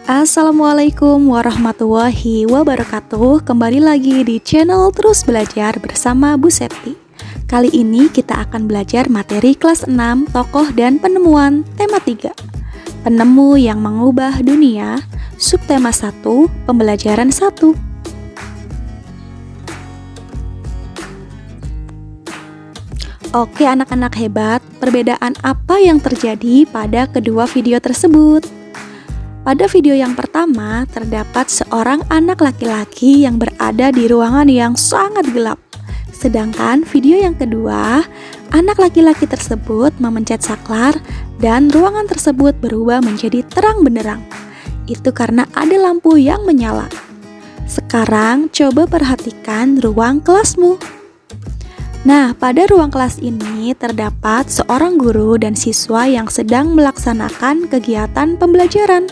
Assalamualaikum warahmatullahi wabarakatuh. Kembali lagi di channel Terus Belajar bersama Bu Septi. Kali ini kita akan belajar materi kelas 6 Tokoh dan Penemuan tema 3 Penemu yang mengubah dunia. Subtema 1 Pembelajaran 1. Oke anak-anak hebat, perbedaan apa yang terjadi pada kedua video tersebut? Pada video yang pertama, terdapat seorang anak laki-laki yang berada di ruangan yang sangat gelap. Sedangkan video yang kedua, anak laki-laki tersebut memencet saklar dan ruangan tersebut berubah menjadi terang benderang. Itu karena ada lampu yang menyala. Sekarang coba perhatikan ruang kelasmu. Nah, pada ruang kelas ini terdapat seorang guru dan siswa yang sedang melaksanakan kegiatan pembelajaran.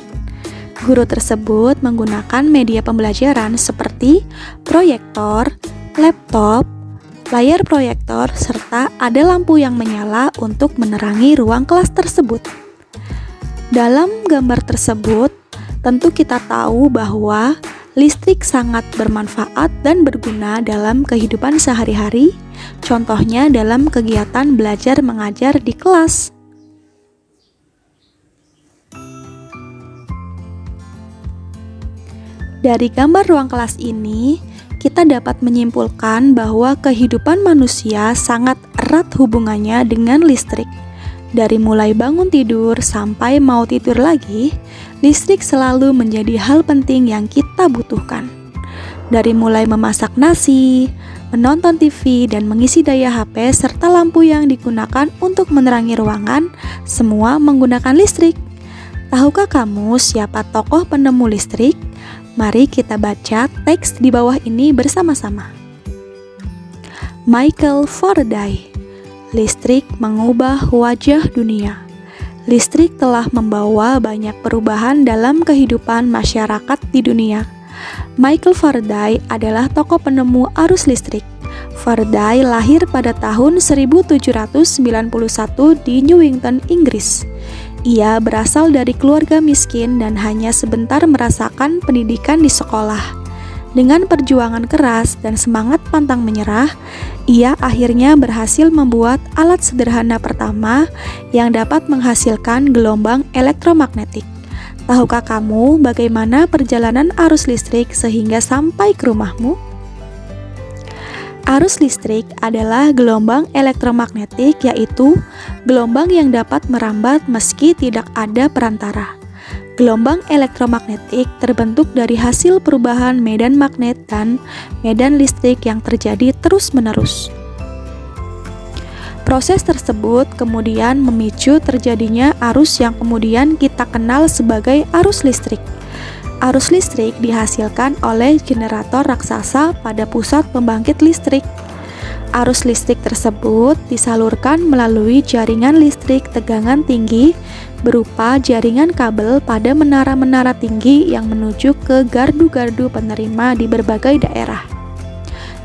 Guru tersebut menggunakan media pembelajaran seperti proyektor, laptop, layar proyektor, serta ada lampu yang menyala untuk menerangi ruang kelas tersebut. Dalam gambar tersebut, tentu kita tahu bahwa listrik sangat bermanfaat dan berguna dalam kehidupan sehari-hari, contohnya dalam kegiatan belajar mengajar di kelas. Dari gambar ruang kelas ini, kita dapat menyimpulkan bahwa kehidupan manusia sangat erat hubungannya dengan listrik. Dari mulai bangun tidur sampai mau tidur lagi, listrik selalu menjadi hal penting yang kita butuhkan. Dari mulai memasak nasi, menonton TV, dan mengisi daya HP, serta lampu yang digunakan untuk menerangi ruangan, semua menggunakan listrik. Tahukah kamu siapa tokoh penemu listrik? Mari kita baca teks di bawah ini bersama-sama. Michael Faraday. Listrik mengubah wajah dunia. Listrik telah membawa banyak perubahan dalam kehidupan masyarakat di dunia. Michael Faraday adalah tokoh penemu arus listrik. Faraday lahir pada tahun 1791 di Newington, Inggris. Ia berasal dari keluarga miskin dan hanya sebentar merasakan pendidikan di sekolah. Dengan perjuangan keras dan semangat pantang menyerah, ia akhirnya berhasil membuat alat sederhana pertama yang dapat menghasilkan gelombang elektromagnetik. Tahukah kamu bagaimana perjalanan arus listrik sehingga sampai ke rumahmu? Arus listrik adalah gelombang elektromagnetik, yaitu gelombang yang dapat merambat meski tidak ada perantara. Gelombang elektromagnetik terbentuk dari hasil perubahan medan magnet dan medan listrik yang terjadi terus-menerus. Proses tersebut kemudian memicu terjadinya arus yang kemudian kita kenal sebagai arus listrik. Arus listrik dihasilkan oleh generator raksasa pada pusat pembangkit listrik. Arus listrik tersebut disalurkan melalui jaringan listrik tegangan tinggi berupa jaringan kabel pada menara-menara tinggi yang menuju ke gardu-gardu penerima di berbagai daerah.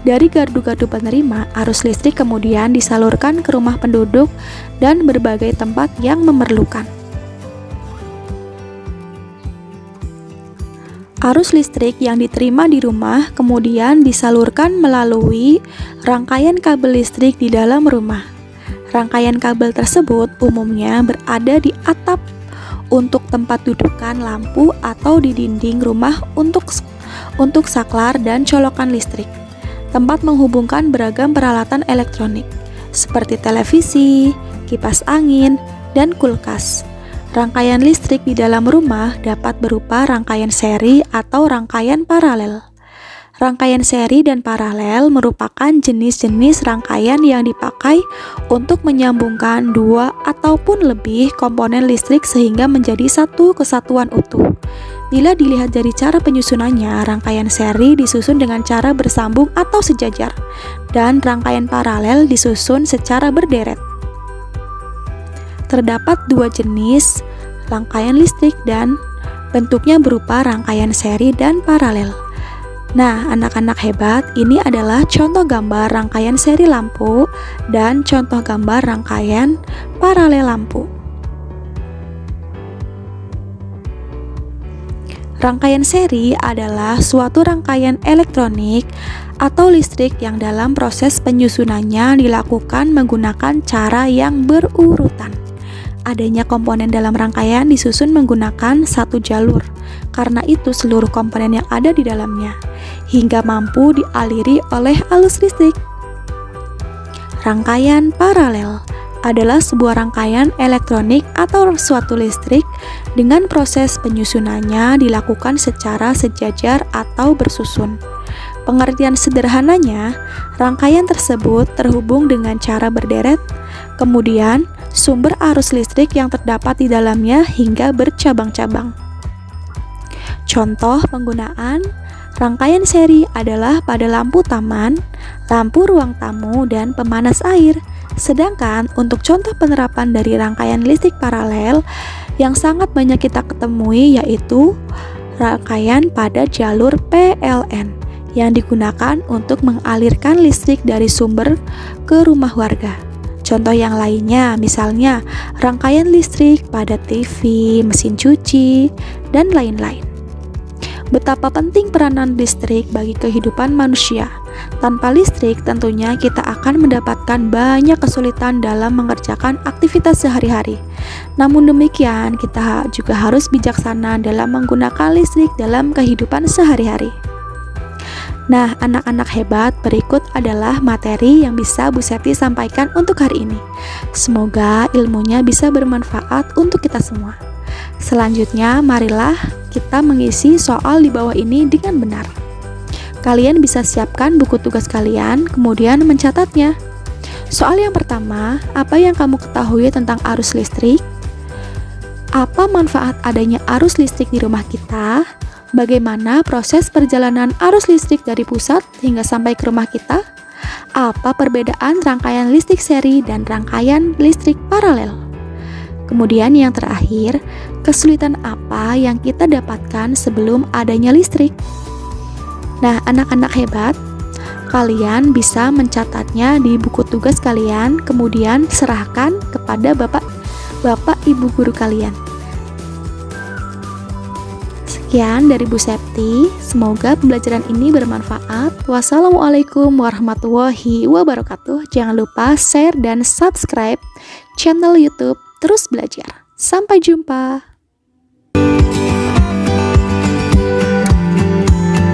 Dari gardu-gardu penerima, arus listrik kemudian disalurkan ke rumah penduduk dan berbagai tempat yang memerlukan. Arus listrik yang diterima di rumah kemudian disalurkan melalui rangkaian kabel listrik di dalam rumah. Rangkaian kabel tersebut umumnya berada di atap untuk tempat dudukan lampu atau di dinding rumah untuk saklar dan colokan listrik. Tempat menghubungkan beragam peralatan elektronik seperti televisi, kipas angin, dan kulkas. Rangkaian listrik di dalam rumah dapat berupa rangkaian seri atau rangkaian paralel. Rangkaian seri dan paralel merupakan jenis-jenis rangkaian yang dipakai untuk menyambungkan dua ataupun lebih komponen listrik sehingga menjadi satu kesatuan utuh. Bila dilihat dari cara penyusunannya, rangkaian seri disusun dengan cara bersambung atau sejajar, dan rangkaian paralel disusun secara berderet. Terdapat dua jenis rangkaian listrik dan bentuknya berupa rangkaian seri dan paralel. Nah, anak-anak hebat, ini adalah contoh gambar rangkaian seri lampu dan contoh gambar rangkaian paralel lampu. Rangkaian seri adalah suatu rangkaian elektronik atau listrik yang dalam proses penyusunannya dilakukan menggunakan cara yang berurutan. Adanya komponen dalam rangkaian disusun menggunakan satu jalur, karena itu seluruh komponen yang ada di dalamnya, hingga mampu dialiri oleh arus listrik. Rangkaian paralel adalah sebuah rangkaian elektronik atau suatu listrik dengan proses penyusunannya dilakukan secara sejajar atau bersusun. Pengertian sederhananya, rangkaian tersebut terhubung dengan cara berderet, kemudian sumber arus listrik yang terdapat di dalamnya hingga bercabang-cabang. Contoh penggunaan rangkaian seri adalah pada lampu taman, lampu ruang tamu, dan pemanas air. Sedangkan untuk contoh penerapan dari rangkaian listrik paralel yang sangat banyak kita ketemui yaitu rangkaian pada jalur PLN yang digunakan untuk mengalirkan listrik dari sumber ke rumah warga. Contoh yang lainnya misalnya rangkaian listrik pada TV, mesin cuci, dan lain-lain. Betapa penting peranan listrik bagi kehidupan manusia. Tanpa listrik tentunya kita akan mendapatkan banyak kesulitan dalam mengerjakan aktivitas sehari-hari. Namun demikian, kita juga harus bijaksana dalam menggunakan listrik dalam kehidupan sehari-hari. Nah, anak-anak hebat, berikut adalah materi yang bisa Bu Septi sampaikan untuk hari ini. Semoga ilmunya bisa bermanfaat untuk kita semua. Selanjutnya, marilah kita mengisi soal di bawah ini dengan benar. Kalian bisa siapkan buku tugas kalian, kemudian mencatatnya. Soal yang pertama, apa yang kamu ketahui tentang arus listrik? Apa manfaat adanya arus listrik di rumah kita? Bagaimana proses perjalanan arus listrik dari pusat hingga sampai ke rumah kita? Apa perbedaan rangkaian listrik seri dan rangkaian listrik paralel? Kemudian yang terakhir, kesulitan apa yang kita dapatkan sebelum adanya listrik? Nah, anak-anak hebat, kalian bisa mencatatnya di buku tugas kalian, kemudian serahkan kepada bapak ibu guru kalian. Sekian dari Bu Septi, semoga pembelajaran ini bermanfaat. Wassalamualaikum warahmatullahi wabarakatuh. Jangan lupa share dan subscribe channel YouTube Terus Belajar. Sampai jumpa.